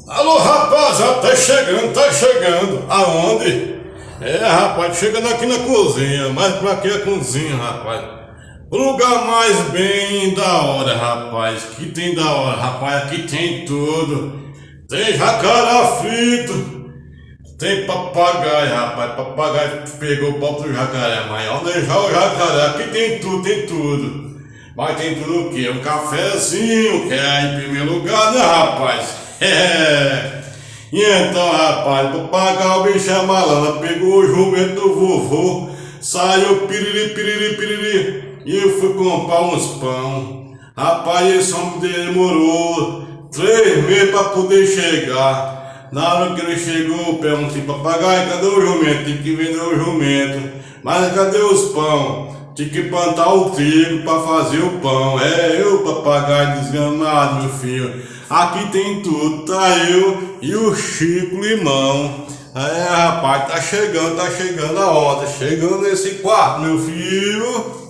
Alô, rapaziada, tá chegando, tá chegando. Aonde? Rapaz, chegando aqui na cozinha. Mas pra que a cozinha, rapaz? O lugar mais bem da hora, rapaz. Que tem da hora, rapaz. Aqui tem tudo. Tem jacaré frito. Tem papagaio, rapaz. Papagaio pegou o pau do jacaré, mas onde já o jacaré? Aqui tem tudo, tem tudo. Mas tem tudo o quê? Um cafezinho, que é em primeiro lugar, né, rapaz? E então, rapaz, pra pagar o bicho é malandro, pegou o jumento do vovô, saiu piriri, piriri, piriri, e eu fui comprar uns pão. Rapaz, esse homem demorou 3 meses pra poder chegar. Na hora que ele chegou, eu perguntei, papagaio, cadê o jumento? Tem que vender o jumento. Mas cadê os pão? Tinha que plantar o trigo pra fazer o pão. Eu, papagaio desgramado, meu filho. Aqui tem tudo, tá eu e o Chico Limão. Rapaz, tá chegando a onda. Chegando nesse quarto, meu filho.